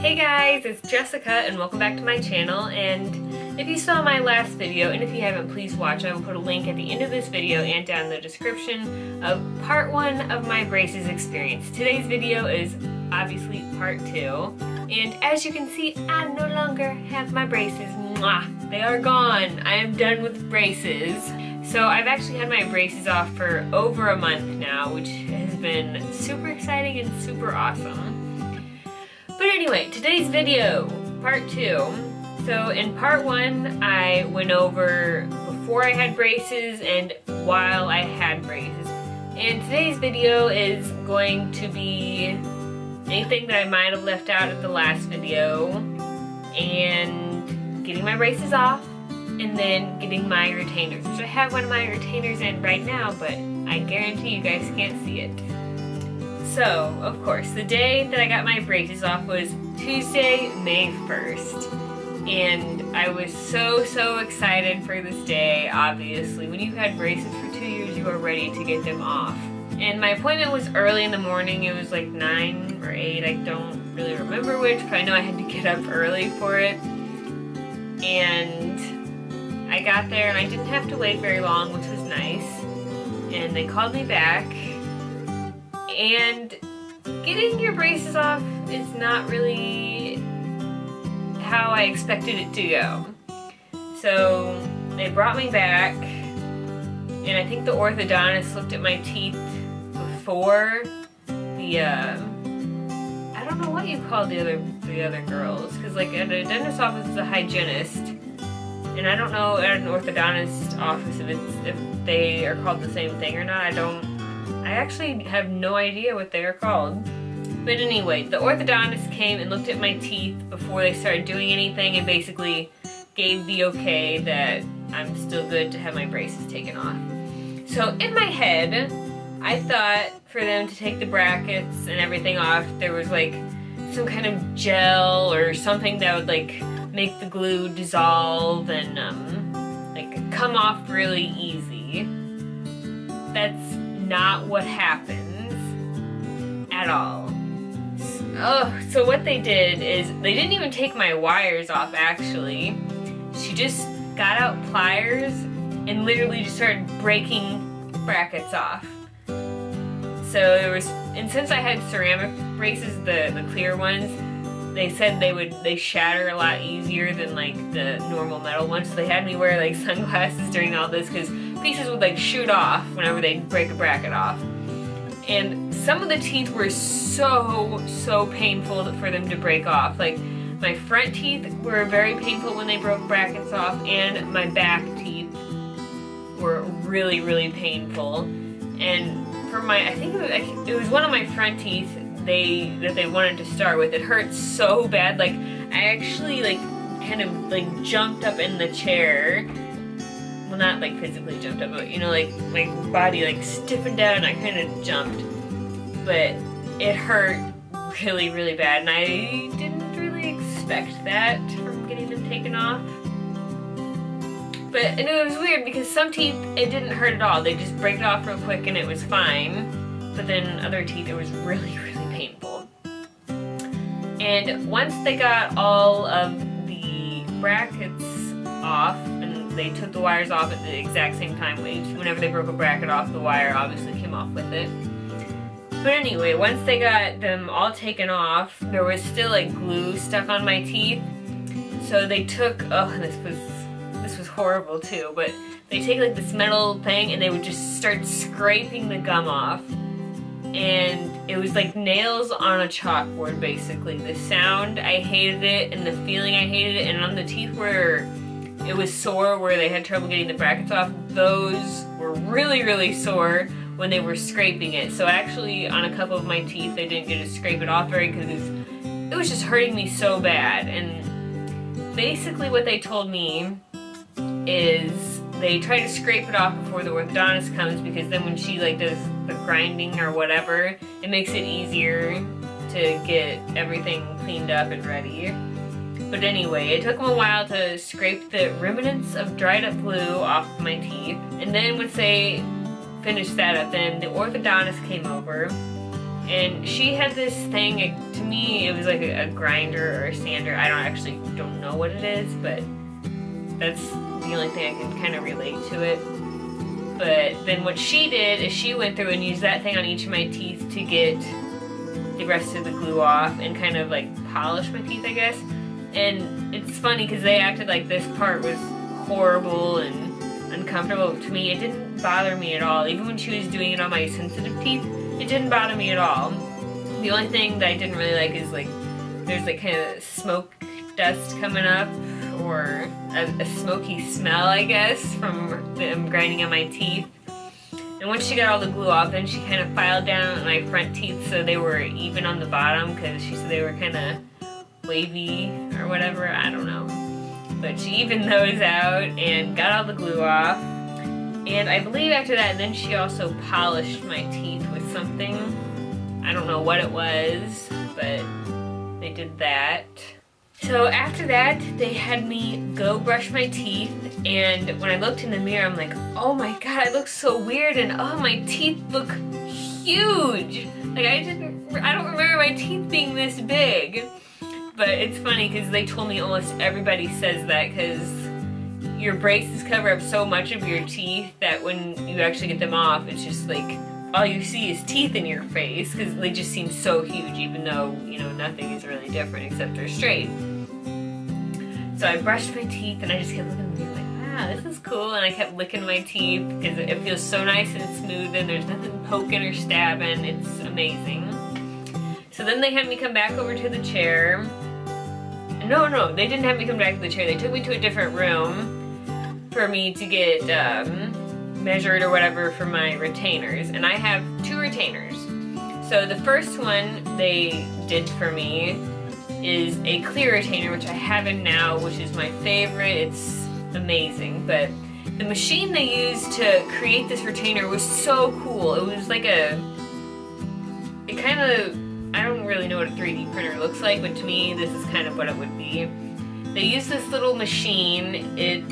Hey guys, it's Jessica and welcome back to my channel. And if you saw my last video, and if you haven't, please watch. I will put a link at the end of this video and down in the description of part 1 of my braces experience. Today's video is obviously part 2. And as you can see, I no longer have my braces. Mwah! They are gone. I am done with braces. So I've actually had my braces off for over a month now, which has been super exciting and super awesome. But anyway, today's video, part 2. So in part 1, I went over before I had braces and while I had braces. And today's video is going to be anything that I might have left out of the last video, and getting my braces off, and then getting my retainers, which I have one of my retainers in right now, but I guarantee you guys can't see it. So, of course, the day that I got my braces off was Tuesday, May 1st. And I was so excited for this day, obviously. When you've had braces for 2 years, you are ready to get them off. And my appointment was early in the morning. It was like 9 or 8, I don't really remember which, but I know I had to get up early for it. And I got there and I didn't have to wait very long, which was nice. And they called me back. And getting your braces off is not really how I expected it to go. So they brought me back, and I think the orthodontist looked at my teeth before the I don't know what you call the other girls, because like at a dentist's office is a hygienist, and I don't know at an orthodontist office if they are called the same thing or not. I actually have no idea what they are called. But anyway, the orthodontist came and looked at my teeth before they started doing anything and basically gave the okay that I'm still good to have my braces taken off. So in my head, I thought for them to take the brackets and everything off, there was like some kind of gel or something that would like make the glue dissolve and like come off really easy. That's not what happens at all. So what they did is they didn't even take my wires off, actually. She just got out pliers and literally just started breaking brackets off. So there was, and since I had ceramic braces, the clear ones, they said they shatter a lot easier than like the normal metal ones. So they had me wear like sunglasses during all this because pieces would like shoot off whenever they'd break a bracket off. And some of the teeth were so painful for them to break off. Like my front teeth were very painful when they broke brackets off, and my back teeth were really painful. And for my, I think it was one of my front teeth that they wanted to start with. It hurt so bad. Like I actually like kind of like jumped up in the chair. Well, not like physically jumped up, but you know, like my body like stiffened down and I kind of jumped. But it hurt really bad, and I didn't really expect that from getting them taken off. But and it was weird because some teeth, it didn't hurt at all. They just break it off real quick and it was fine. But then other teeth, it was really painful. And once they got all of the brackets off, and they took the wires off at the exact same time, whenever they broke a bracket off, the wire obviously came off with it. But anyway, once they got them all taken off, there was still like glue stuck on my teeth. So they took, oh, this was horrible too, but they take like this metal thing and they would just start scraping the gum off. And it was like nails on a chalkboard, basically. The sound, I hated it, and the feeling, I hated it. And on the teeth where it was sore, where they had trouble getting the brackets off, those were really sore when they were scraping it. So actually, on a couple of my teeth, they didn't get to scrape it off very because it was just hurting me so bad. And basically what they told me is they try to scrape it off before the orthodontist comes, because then when she like does the grinding or whatever, it makes it easier to get everything cleaned up and ready. But anyway, it took them a while to scrape the remnants of dried up glue off my teeth. And then once they finished that up, then the orthodontist came over And she had this thing, to me it was like a grinder or a sander. I don't know what it is, but that's the only thing I can kind of relate to it. But then what she did is she went through and used that thing on each of my teeth to get the rest of the glue off and kind of like polish my teeth, I guess. And it's funny because they acted like this part was horrible and uncomfortable. To me, it didn't bother me at all. Even when she was doing it on my sensitive teeth, it didn't bother me at all. The only thing that I didn't really like is like there's like kind of smoke dust coming up, or a smoky smell, I guess, from them grinding on my teeth. And once she got all the glue off, then she kind of filed down my front teeth so they were even on the bottom, because she said they were kind of wavy or whatever, I don't know. But she evened those out and got all the glue off. And I believe after that, then she also polished my teeth with something. I don't know what it was, but they did that. So after that, they had me go brush my teeth, and when I looked in the mirror, I'm like, oh my god, I look so weird, and oh, my teeth look huge. Like I don't remember my teeth being this big. But it's funny because they told me almost everybody says that, because your braces cover up so much of your teeth that when you actually get them off, it's just like all you see is teeth in your face, because they just seem so huge, even though, you know, nothing is really different except they're straight. So I brushed my teeth and I just kept looking at them like, wow, this is cool, and I kept licking my teeth because it feels so nice and smooth and there's nothing poking or stabbing. It's amazing. So then they had me come back over to the chair. No, they didn't have me come back to the chair. They took me to a different room for me to get measured or whatever for my retainers. And I have 2 retainers. So the first one they did for me is a clear retainer, which I have in now, which is my favorite. It's amazing. But the machine they used to create this retainer was so cool. It was like it kind of, I don't really know what a 3D printer looks like, but to me, this is kind of what it would be. They used this little machine. It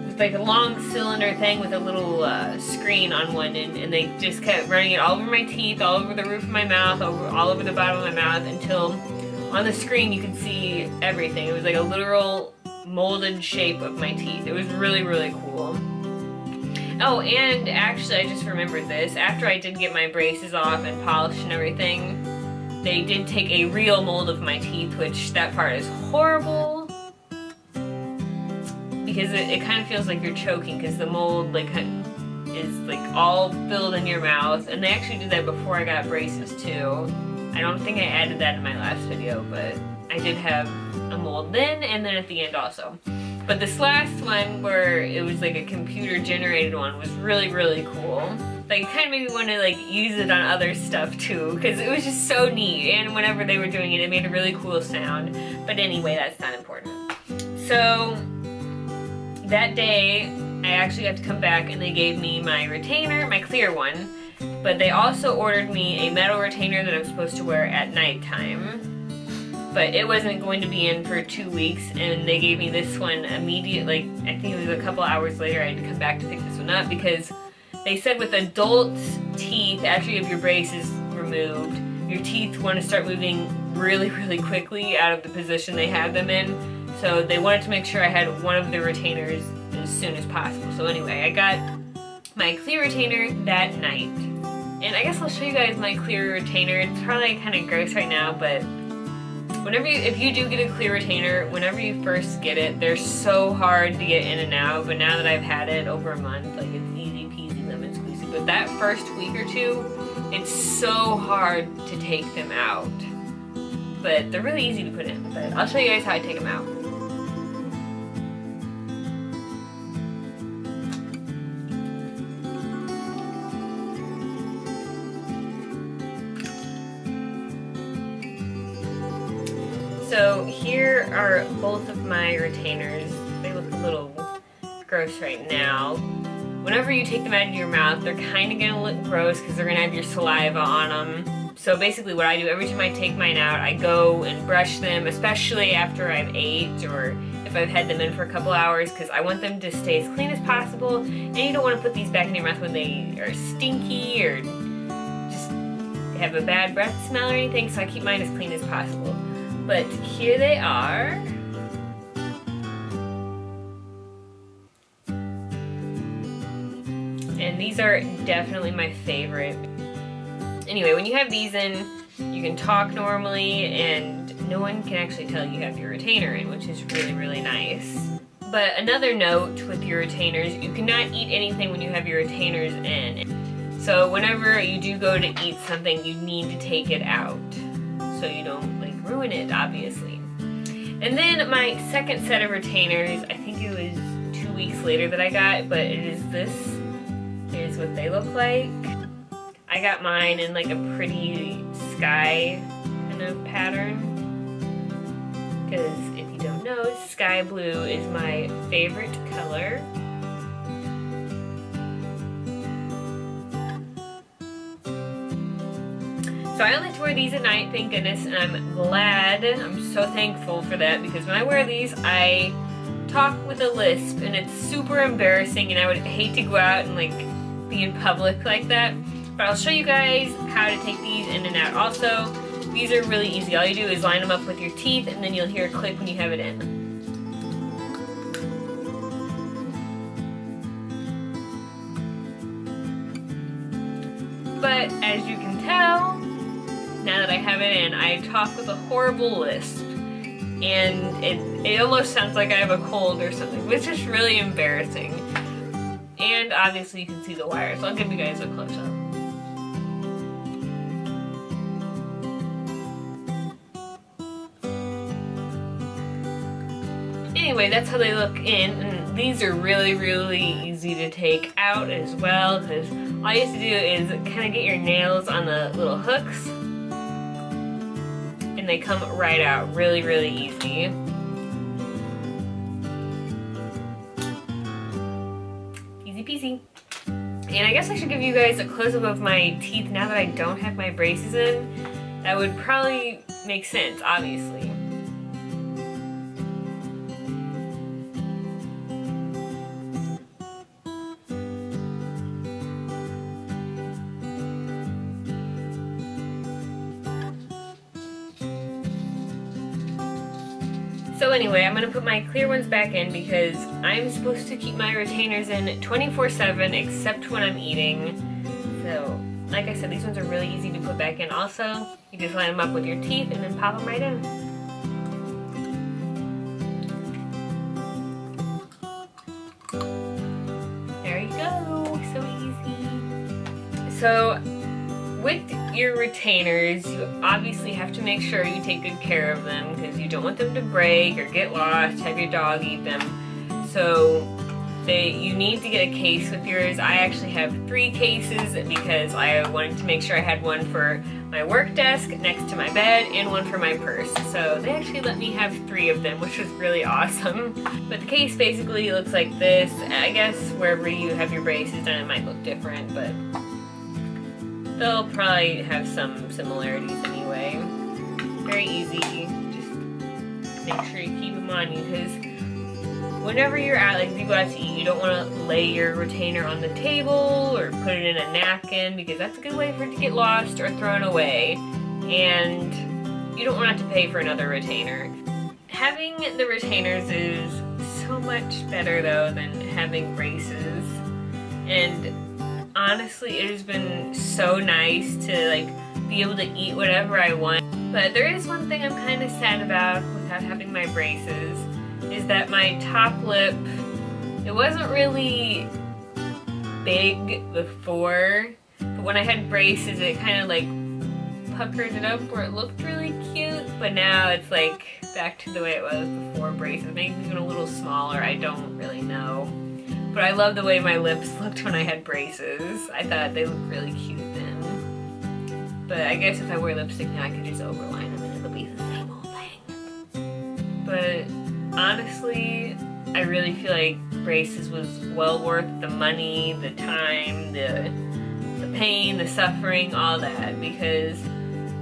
was like a long cylinder thing with a little screen on one end, and they just kept running it all over my teeth, all over the roof of my mouth, all over the bottom of my mouth, until on the screen you could see everything. It was like a literal molded shape of my teeth. It was really, really cool. Oh, and actually, I just remembered this. After I did get my braces off and polished and everything, they did take a real mold of my teeth, which that part is horrible because it kind of feels like you're choking, because the mold like is like all filled in your mouth. And they actually did that before I got braces too. I don't think I added that in my last video, but I did have a mold then and then at the end also. But this last one, where it was like a computer generated one, was really, really cool. Like, it kind of made me want to like use it on other stuff too, because it was just so neat. And whenever they were doing it, it made a really cool sound. But anyway, that's not important. So that day, I actually got to come back and they gave me my retainer, my clear one. But they also ordered me a metal retainer that I'm supposed to wear at nighttime. But it wasn't going to be in for 2 weeks, and they gave me this one immediately. Like, I think it was a couple hours later I had to come back to pick this one up, because they said with adult teeth, after you have your braces removed, your teeth want to start moving really, really quickly out of the position they had them in. So they wanted to make sure I had one of the retainers as soon as possible. So anyway, I got my clear retainer that night. And I guess I'll show you guys my clear retainer. It's probably kind of gross right now, but if you do get a clear retainer, whenever you first get it, they're so hard to get in and out. But now that I've had it over a month, like, it's easy peasy lemon squeezy. But that first week or two, it's so hard to take them out. But they're really easy to put in. But I'll show you guys how I take them out. So here are both of my retainers. They look a little gross right now. Whenever you take them out of your mouth, they're kind of going to look gross because they're going to have your saliva on them. So basically what I do, every time I take mine out, I go and brush them, especially after I've ate or if I've had them in for a couple hours, because I want them to stay as clean as possible. And you don't want to put these back in your mouth when they are stinky or just have a bad breath smell or anything, so I keep mine as clean as possible. But here they are. And these are definitely my favorite. Anyway, when you have these in, you can talk normally and no one can actually tell you have your retainer in, which is really, really nice. But another note with your retainers, you cannot eat anything when you have your retainers in. So whenever you do go to eat something, you need to take it out so you don't like ruin it, obviously. And then my second set of retainers, I think it was 2 weeks later that I got, but it is this. Here's what they look like. I got mine in like a pretty sky kind of pattern. Because if you don't know, sky blue is my favorite color. So I only have to wear these at night, thank goodness, and I'm glad, I'm so thankful for that, because when I wear these, I talk with a lisp, and it's super embarrassing, and I would hate to go out and like be in public like that. But I'll show you guys how to take these in and out. Also, these are really easy. All you do is line them up with your teeth, and then you'll hear a click when you have it in. But as you can tell, now that I have it in, I talk with a horrible lisp. And it almost sounds like I have a cold or something, which is really embarrassing. And obviously you can see the wires. I'll give you guys a close-up. Anyway, that's how they look in, and these are really, really easy to take out as well, because all you have to do is kind of get your nails on the little hooks, and they come right out. Really, really easy. Easy peasy. And I guess I should give you guys a close-up of my teeth now that I don't have my braces in. That would probably make sense, obviously. So anyway, I'm going to put my clear ones back in because I'm supposed to keep my retainers in 24/7 except when I'm eating. So, like I said, these ones are really easy to put back in also. You just line them up with your teeth and then pop them right in. There you go, so easy. So, with your retainers, you obviously have to make sure you take good care of them because you don't want them to break or get lost, have your dog eat them. So you need to get a case with yours. I actually have 3 cases because I wanted to make sure I had one for my work desk next to my bed and one for my purse. So they actually let me have 3 of them, which was really awesome. But the case basically looks like this. I guess wherever you have your braces done, it might look different, but they'll probably have some similarities anyway. Very easy. Just make sure you keep them on you because whenever you're out, like if you go out to eat, you don't want to lay your retainer on the table or put it in a napkin because that's a good way for it to get lost or thrown away. And you don't want to have to pay for another retainer. Having the retainers is so much better though than having braces. And honestly, it has been so nice to like be able to eat whatever I want. But there is one thing I'm kind of sad about without having my braces, is that my top lip, it wasn't really big before, but when I had braces it kind of like puckered it up where it looked really cute, but now it's like back to the way it was before braces, maybe even a little smaller, I don't really know. But I love the way my lips looked when I had braces. I thought they looked really cute then. But I guess if I wear lipstick now, I could just overline them and it'll be the same old thing. But honestly, I really feel like braces was well worth the money, the time, the pain, the suffering, all that. Because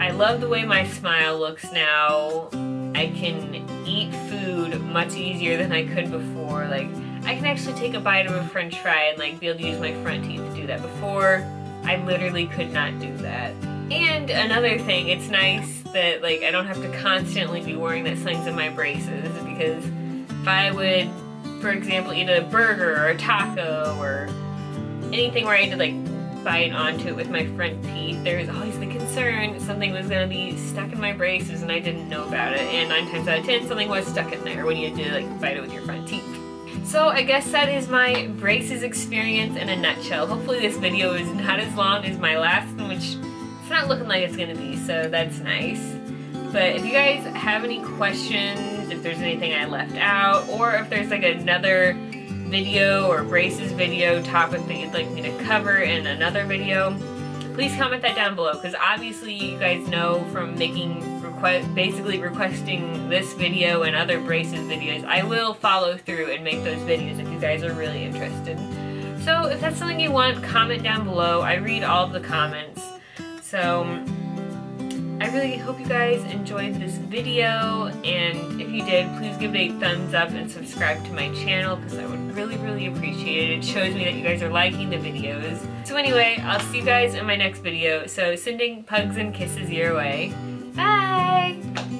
I love the way my smile looks now. I can eat food much easier than I could before. Like, I can actually take a bite of a french fry and like be able to use my front teeth to do that. Before, I literally could not do that. And another thing, it's nice that like I don't have to constantly be worrying that something's in my braces, because if I would, for example, eat a burger or a taco or anything where I had to like bite onto it with my front teeth, there was always the concern something was going to be stuck in my braces and I didn't know about it, and 9 times out of 10 something was stuck in there when you had to like bite it with your front teeth. So I guess that is my braces experience in a nutshell. Hopefully this video is not as long as my last one, which it's not looking like it's going to be, so that's nice. But if you guys have any questions, if there's anything I left out, or if there's like another video or braces video topic that you'd like me to cover in another video, please comment that down below, because obviously you guys know from making basically requesting this video and other braces videos, I will follow through and make those videos if you guys are really interested. So if that's something you want, comment down below. I read all of the comments. So I really hope you guys enjoyed this video, and if you did, please give it a thumbs up and subscribe to my channel, because I would really appreciate it. It shows me that you guys are liking the videos. So anyway, I'll see you guys in my next video. So sending pugs and kisses your way. Bye!